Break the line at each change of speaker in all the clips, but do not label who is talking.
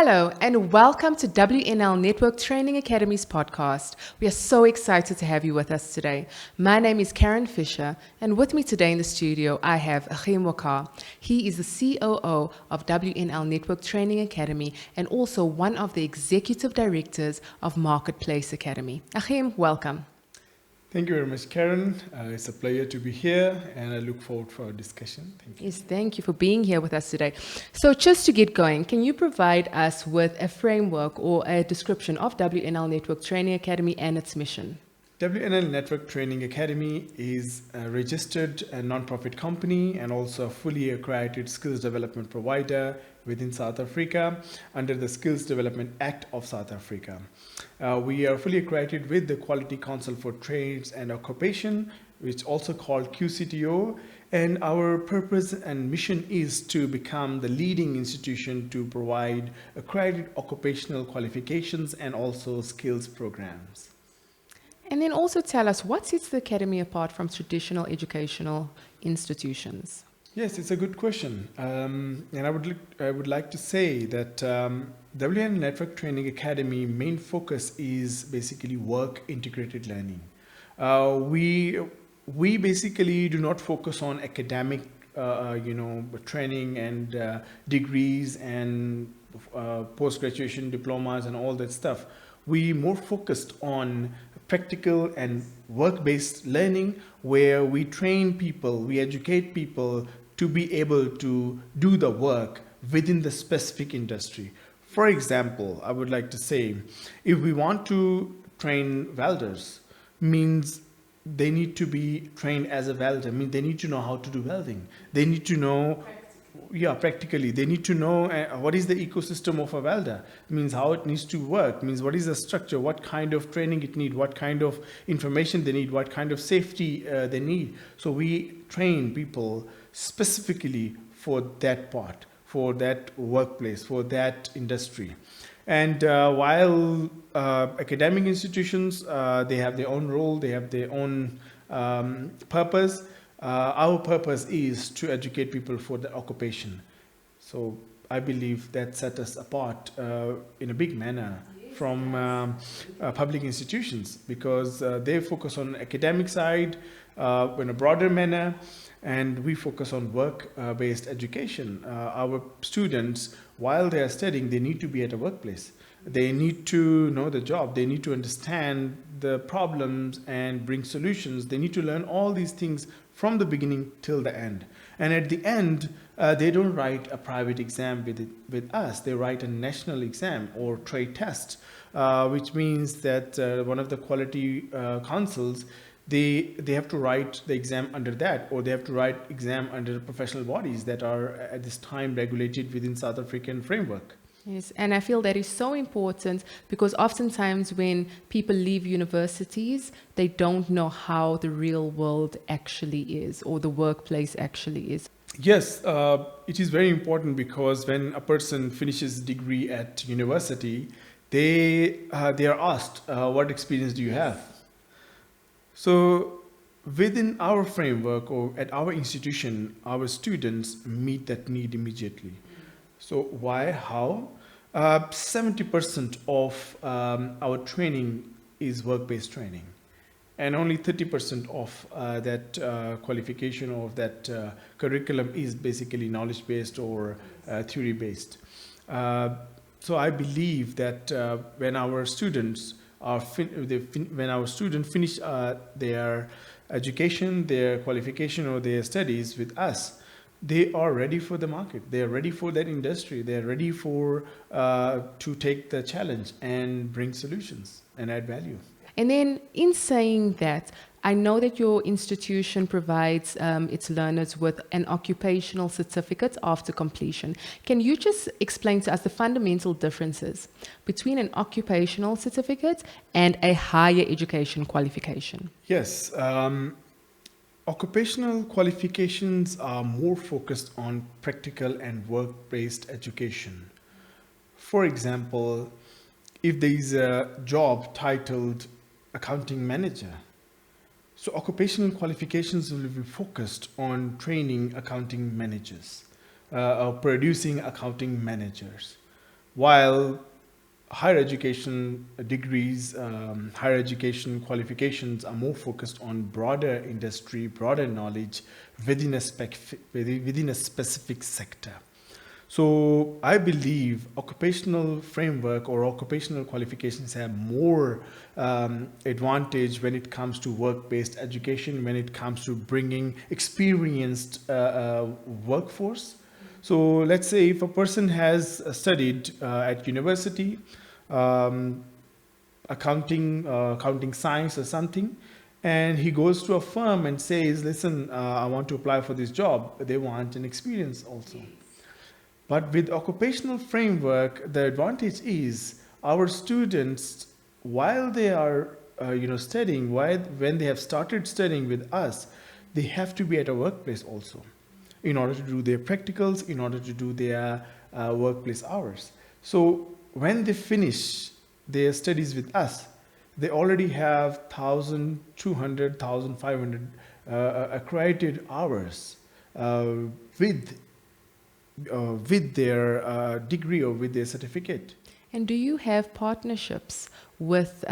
Hello and welcome to WNL Network Training Academy's podcast. We are so excited to have you with us today. My name is Karen Fisher, and with me today in the studio I have Akheem Waqar. He is the COO of WNL Network Training Academy and also one of the executive directors of Marketplace Academy. Akheem, welcome.
Thank you very much, Karen. It's a pleasure to be here, and I look forward for our discussion. Thank you.
Yes, thank you for being here with us today. So just to get going, can you provide us with a framework or a description of WNL Network Training Academy and its mission?
WNL Network Training Academy is a registered non-profit company and also a fully accredited skills development provider within South Africa under the Skills Development Act of South Africa. We are fully accredited with the Quality Council for Trades and Occupation, which also called QCTO, and our purpose and mission is to become the leading institution to provide accredited occupational qualifications and also skills programs.
And then also tell us what sets the Academy apart from traditional educational institutions?
Yes, it's a good question. And I would like to say that WNL Network Training Academy main focus is basically work integrated learning. We basically do not focus on academic training and degrees and post-graduation diplomas and all that stuff. We more focused on practical and work-based learning where we train people, we educate people to be able to do the work within the specific industry. For example, I would like to say, if we want to train welders, means they need to be trained as a welder, means they need to know how to do welding. They need to know practically. They need to know what is the ecosystem of a welder, means how it needs to work, means what is the structure, what kind of training it needs, what kind of information they need, what kind of safety they need. So we train people specifically for that part, for that workplace, for that industry. And while academic institutions, they have their own role, they have their own purpose, our purpose is to educate people for the occupation. So I believe that set us apart in a big manner from public institutions, because they focus on academic side in a broader manner, and we focus on work-based education. Our students, while they are studying, they need to be at a workplace. They need to know the job. They need to understand the problems and bring solutions. They need to learn all these things from the beginning till the end. And at the end, they don't write a private exam with us. They write a national exam or trade test, which means that one of the quality councils, they have to write the exam under that, or they have to write exam under professional bodies that are at this time regulated within South African framework.
Yes, and I feel that is so important because oftentimes when people leave universities, they don't know how the real world actually is or the workplace actually is.
Yes, it is very important because when a person finishes a degree at university, they are asked, what experience do you have? So within our framework or at our institution, our students meet that need immediately. So why, how? 70% of our training is work-based training, and only 30% of that qualification of that curriculum is basically knowledge-based or theory-based. So I believe that when our students finish their education, their qualification, or their studies with us, they are ready for the market. They are ready for that industry. They are ready for to take the challenge and bring solutions and add value.
And then in saying that, I know that your institution provides its learners with an occupational certificate after completion. Can you just explain to us the fundamental differences between an occupational certificate and a higher education qualification?
Yes. Occupational qualifications are more focused on practical and work-based education. For example, if there is a job titled accounting manager, so occupational qualifications will be focused on training accounting managers or producing accounting managers. while higher education degrees, higher education qualifications are more focused on broader industry, broader knowledge within a specific sector. So I believe occupational framework or occupational qualifications have more advantage when it comes to work-based education, when it comes to bringing experienced workforce. So let's say if a person has studied at university, um, accounting science or something, and he goes to a firm and says, listen, I want to apply for this job. They want an experience also. But with occupational framework, the advantage is our students, while they are studying, when they have started studying with us, they have to be at a workplace also in order to do their practicals, in order to do their workplace hours. So when they finish their studies with us, they already have 1,200, 1,500 accredited hours with their degree or with their certificate.
And do you have partnerships with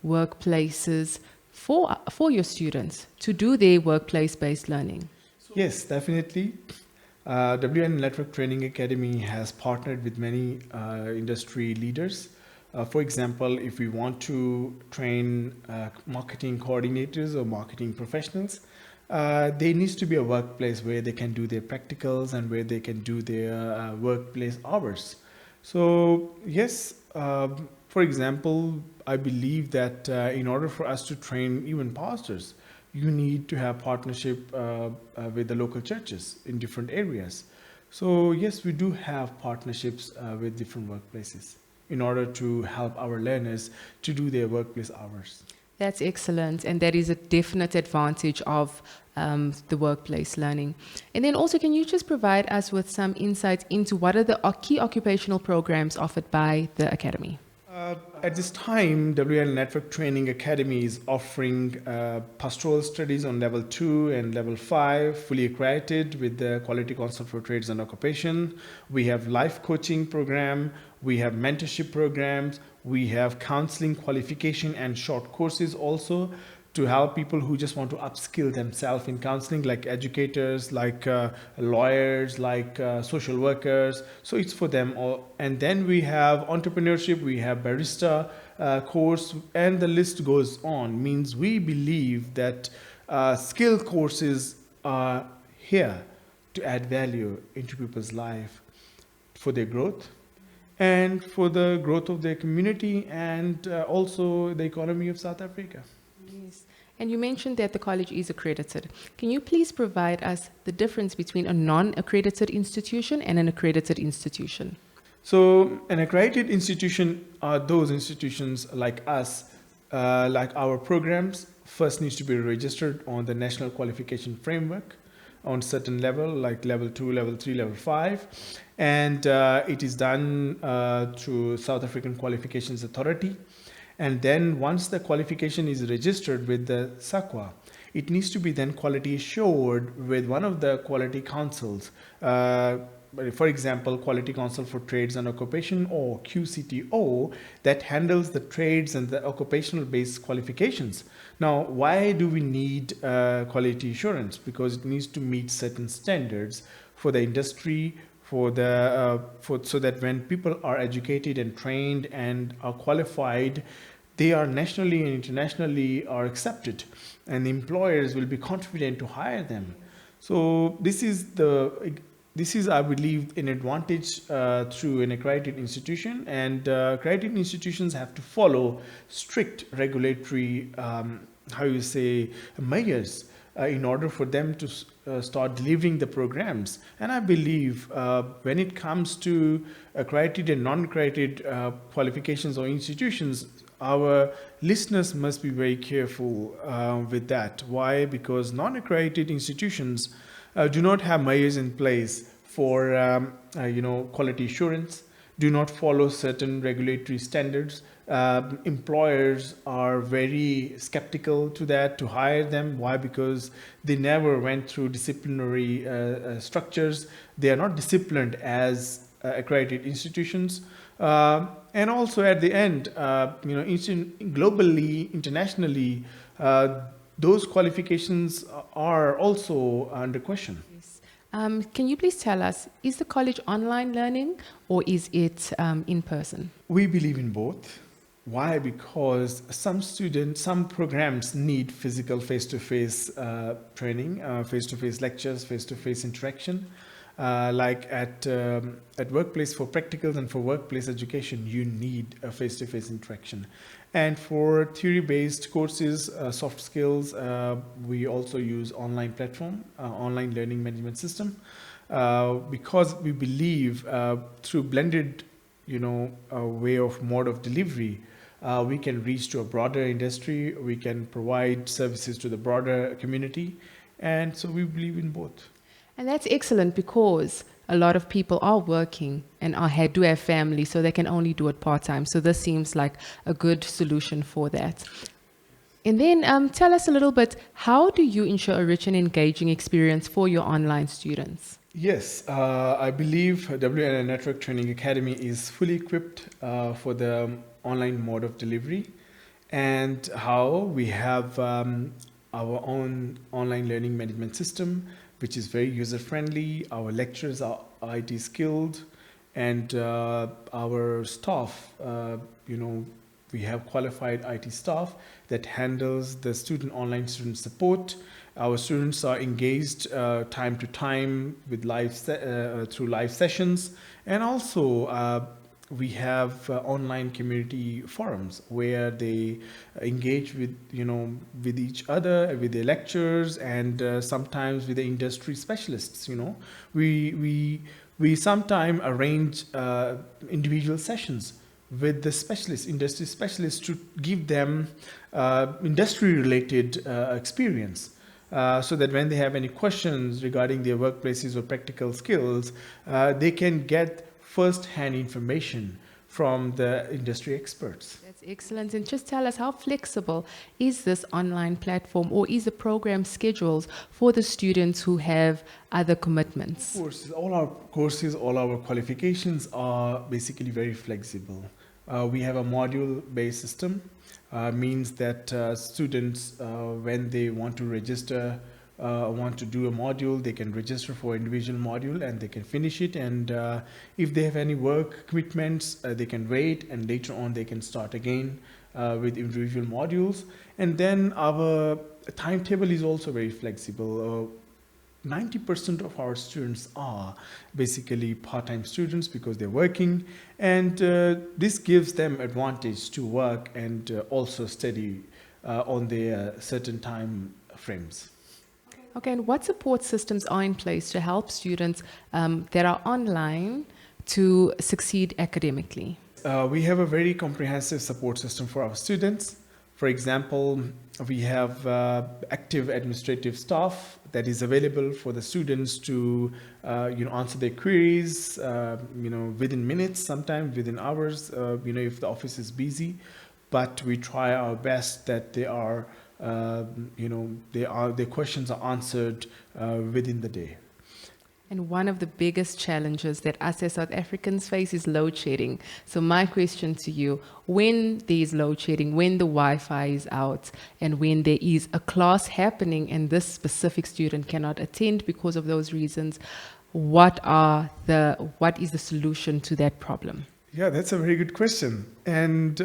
workplaces for your students to do their workplace-based learning?
Yes, definitely. WNL Network Training Academy has partnered with many industry leaders. For example, if we want to train marketing coordinators or marketing professionals, there needs to be a workplace where they can do their practicals and where they can do their workplace hours. So yes, for example, I believe that in order for us to train even pastors, you need to have partnership with the local churches in different areas. So yes, we do have partnerships with different workplaces in order to help our learners to do their workplace hours.
That's excellent, and that is a definite advantage of the workplace learning. And then also, can you just provide us with some insights into what are the key occupational programs offered by the Academy?
At this time, WNL Network Training Academy is offering pastoral studies on level 2 and level 5, fully accredited with the Quality Council for Trades and Occupation. We have life coaching program, we have mentorship programs, we have counseling qualification and short courses also to help people who just want to upskill themselves in counseling, like educators, like lawyers, like social workers. So it's for them all. And then we have entrepreneurship, we have barista course, and the list goes on. Means we believe that skill courses are here to add value into people's life for their growth and for the growth of their community and also the economy of South Africa.
Yes. And you mentioned that the college is accredited. Can you please provide us the difference between a non-accredited institution and an accredited institution?
So an accredited institution are those institutions like us, like our programs, first needs to be registered on the National Qualification Framework on certain level, like level 2, level 3, level 5. And it is done through South African Qualifications Authority. And then once the qualification is registered with the SAQA, it needs to be then quality assured with one of the quality councils. For example, Quality Council for Trades and Occupation, or QCTO, that handles the trades and the occupational based qualifications. Now, why do we need quality assurance? Because it needs to meet certain standards for the industry, so that when people are educated and trained and are qualified, they are nationally and internationally are accepted, and the employers will be confident to hire them. So this is, I believe, an advantage through an accredited institution, and accredited institutions have to follow strict regulatory, measures in order for them to start delivering the programs. And I believe when it comes to accredited and non-accredited qualifications or institutions, our listeners must be very careful with that. Why? Because non-accredited institutions do not have measures in place for quality assurance, do not follow certain regulatory standards. Employers are very skeptical to that, to hire them. Why? Because they never went through disciplinary structures. They are not disciplined as accredited institutions. And also at the end, globally, internationally, those qualifications are also under question.
Yes. Can you please tell us, is the college online learning or is it in person?
We believe in both. Why? Because some programs need physical face-to-face training, face-to-face lectures, face-to-face interaction. Like at workplace for practicals and for workplace education, you need a face-to-face interaction. And for theory-based courses, soft skills, we also use online platform, online learning management system, because we believe through blended a way of mode of delivery, we can reach to a broader industry, we can provide services to the broader community, and so we believe in both.
And that's excellent because a lot of people are working and do have family, so they can only do it part-time. So this seems like a good solution for that. And then tell us a little bit, how do you ensure a rich and engaging experience for your online students?
Yes, I believe WNL Network Training Academy is fully equipped for the online mode of delivery. And how we have our own online learning management system, which is very user-friendly. Our lecturers are IT skilled, and our staff, we have qualified IT staff that handles the online student support. Our students are engaged time to time with through live sessions, and also we have online community forums where they engage with each other, with their lecturers, and sometimes with the industry specialists. We sometimes arrange individual sessions with the industry specialists, to give them industry-related experience. So that when they have any questions regarding their workplaces or practical skills, they can get first-hand information from the industry experts.
That's excellent. And just tell us, how flexible is this online platform, or is the program scheduled for the students who have other commitments?
Of course, all our qualifications are basically very flexible. We have a module-based system. Means that students, when they want to register, want to do a module, they can register for individual module and they can finish it. And if they have any work commitments, they can wait, and later on they can start again with individual modules. And then our timetable is also very flexible. 90% of our students are basically part-time students because they're working, and this gives them advantage to work and also study on their certain time frames.
Okay, and what support systems are in place to help students that are online to succeed academically?
We have a very comprehensive support system for our students. For example, we have active administrative staff that is available for the students to answer their queries within minutes, sometimes within hours, if the office is busy. But we try our best that their questions are answered within the day.
And one of the biggest challenges that us as South Africans face is load shedding. So my question to you, when there is load shedding, when the Wi-Fi is out, and when there is a class happening and this specific student cannot attend because of those reasons, what is the solution to that problem?
Yeah, that's a very good question. And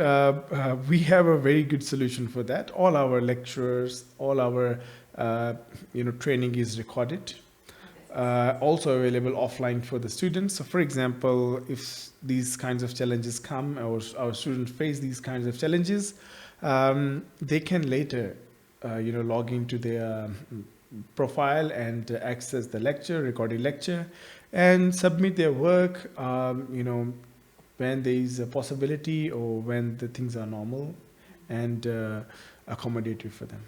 we have a very good solution for that. All our lecturers, all our training is recorded. Also available offline for the students. So for example, if these kinds of challenges come, or our students face these kinds of challenges, they can later log into their profile and access the recorded lecture, and submit their work when there is a possibility or when the things are normal and accommodative for them.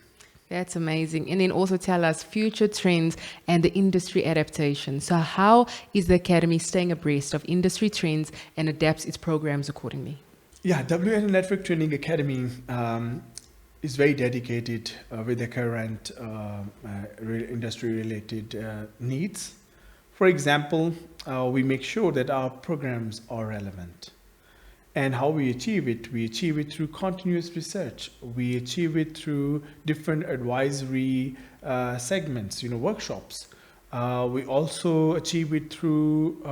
That's amazing. And then also tell us future trends and the industry adaptation. So how is the Academy staying abreast of industry trends and adapts its programs accordingly?
Yeah, WNL Network Training Academy is very dedicated with the current industry-related needs. For example, we make sure that our programs are relevant. And how we achieve it? We achieve it through continuous research. We achieve it through different advisory segments, workshops. We also achieve it through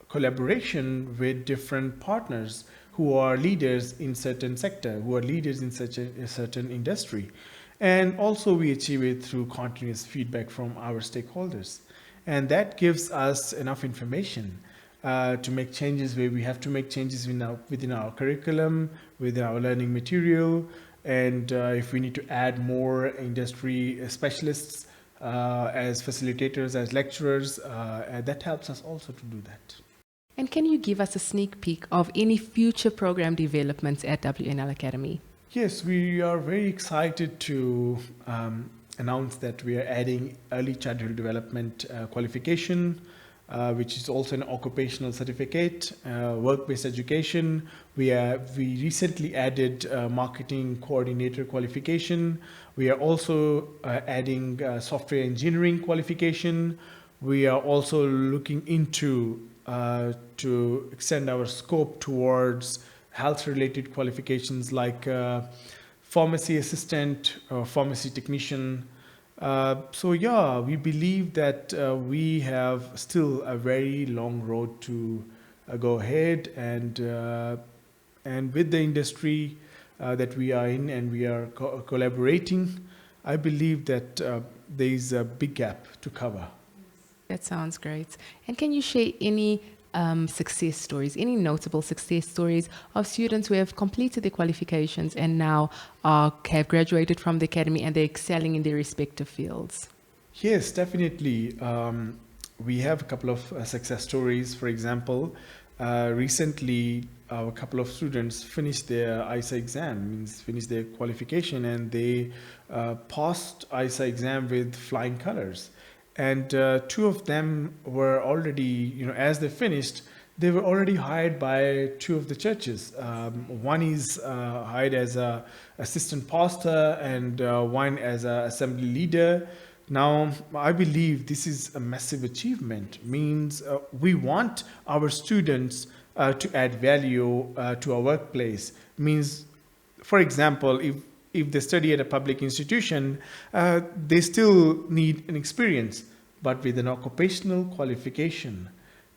collaboration with different partners who are leaders in certain sector, who are leaders in such a certain industry. And also we achieve it through continuous feedback from our stakeholders. And that gives us enough information to make changes where we have to make changes within our curriculum, within our learning material, and if we need to add more industry specialists as facilitators, as lecturers, that helps us also to do that.
And can you give us a sneak peek of any future program developments at WNL Academy?
Yes, we are very excited to announce that we are adding early childhood development qualification, which is also an occupational certificate, work-based education. We recently added marketing coordinator qualification. We are also adding software engineering qualification. We are also looking into to extend our scope towards health-related qualifications like pharmacy assistant or pharmacy technician. So yeah, we believe that we have still a very long road to go ahead, and with the industry that we are in, and we are collaborating, I believe that there is a big gap to cover.
That sounds great. And can you share any success stories, any notable success stories of students who have completed their qualifications and now have graduated from the academy and they're excelling in their respective fields?
Yes, definitely. We have a couple of success stories. For example, recently a couple of students finished their ISA exam, means finished their qualification, and they passed ISA exam with flying colors. And two of them were already, as they finished, they were already hired by two of the churches. One is hired as a assistant pastor, and one as an assembly leader. Now, I believe this is a massive achievement. Means we want our students to add value to our workplace. Means, for example, if they study at a public institution, they still need an experience. But with an occupational qualification,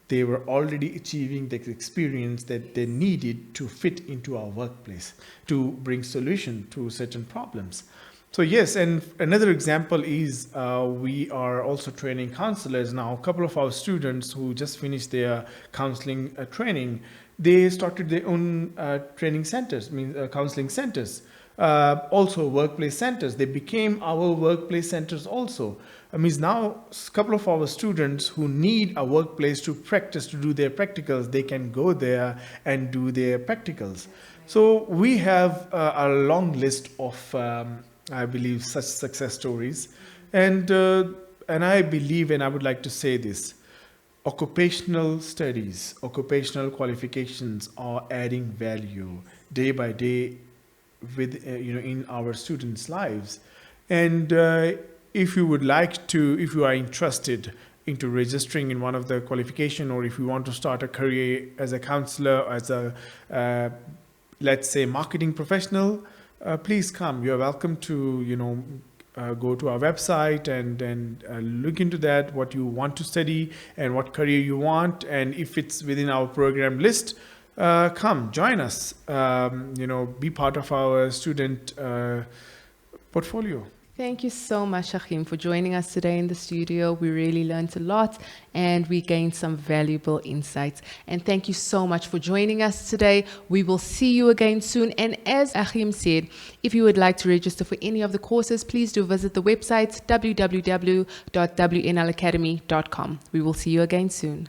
they were already achieving the experience that they needed to fit into our workplace, to bring solution to certain problems. So yes, and another example is we are also training counselors now. A couple of our students who just finished their counseling training, they started their own training centers, counseling centers. Also workplace centers. They became our workplace centers also. Now a couple of our students who need a workplace to practice, to do their practicals, they can go there and do their practicals. So we have a long list of, I believe, such success stories. And I believe, and I would like to say this, occupational studies, occupational qualifications are adding value day by day with in our students' lives. And if you would like to, if you are interested into registering in one of the qualification, or if you want to start a career as a counselor, as a let's say marketing professional, please come. You are welcome to go to our website and look into that, what you want to study and what career you want, and if it's within our program list, come join us, be part of our student portfolio.
Thank you so much, Akheem, for joining us today in the studio. We really learned a lot and we gained some valuable insights. And thank you so much for joining us today. We will see you again soon. And as Akheem said, if you would like to register for any of the courses, please do visit the website www.wnlacademy.com. We will see you again soon.